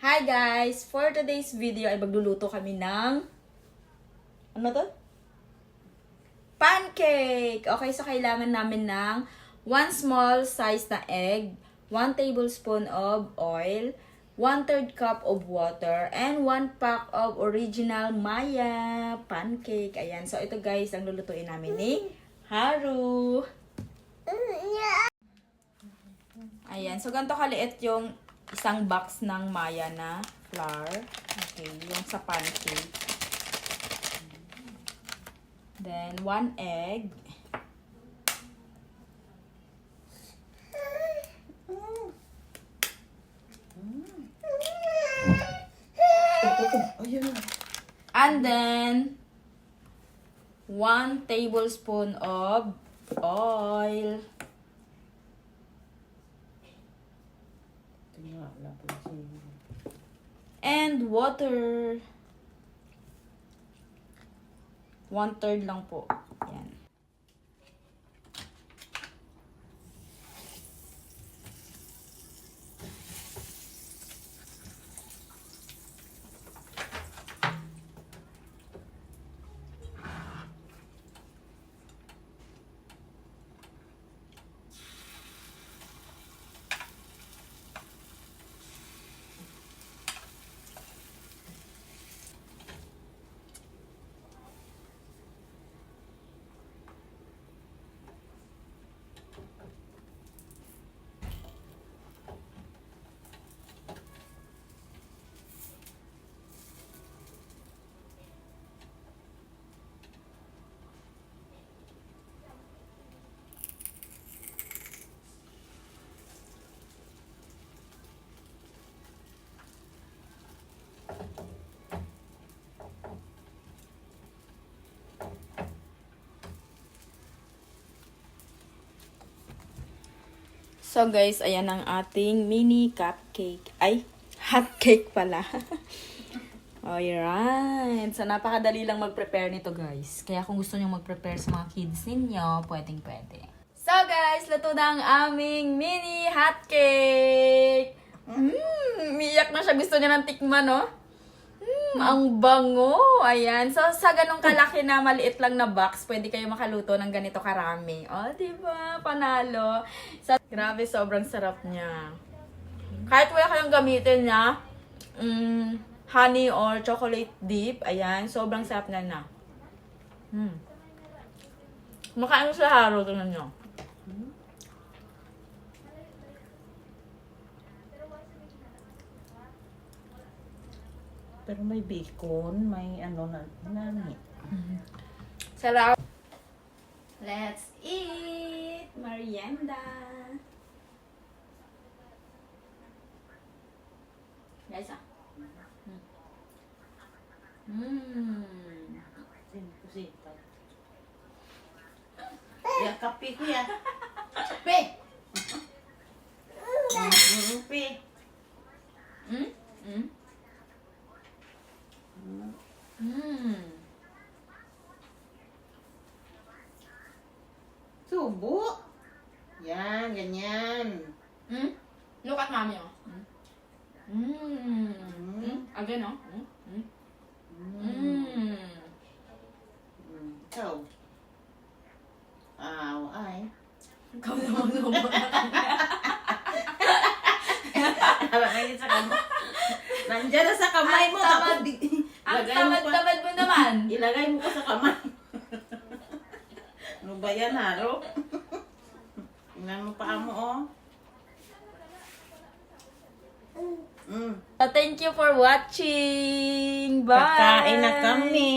Hi guys! For today's video ay magluluto kami ng ano to? Pancake! Okay, so kailangan namin ng 1 small size na egg, 1 tablespoon of oil, 1/3 cup of water, and 1 pack of original Maya pancake. Ayan, so ito guys, ang lulutuin namin ni Haru. Ayan, so ganito kaliit yung isang box ng Maya na flour. Okay, yung sa pancake. Then, 1 egg. And then, 1 tablespoon of oil. And water. 1/3 lang po. Yan. So guys, ayan ang ating mini cupcake. Ay, hot cake pala. Alright. So napakadali lang mag-prepare nito guys. Kaya kung gusto niyo mag-prepare sa mga kids ninyo, pwedeng-pwede. So guys, luto na ang aming mini hot cake. Miyak na siya. Gusto niya ng tikman, no? Ang bango. Ayan. So, sa ganong kalaki na maliit lang na box, pwede kayo makaluto ng ganito karami. O, diba? Panalo. So, grabe, sobrang sarap niya. Kahit wala kayong gamitin niya, honey or chocolate dip, ayan, sobrang sarap na. Makain sa haro, tingnan nyo. Pero may bacon, may ano na, nani. Sarap. Let's eat! Merienda! Guys, Kusita. Ya, kape ko ya. Kape! Kape. Subo. Yan, ganyan. Look at mommy, oh. Again, oh. Ikaw. Ay. Ikaw naman naman. Harap ngayon sa kamay. Nandiyan na sa kamay mo. Ang tamad-tamad mo naman. Ilagay mo ko sa kamay. Ano ba yan, Haro? Tingnan mo paa mo, oh. Thank you for watching. Bye! Kakain na kami.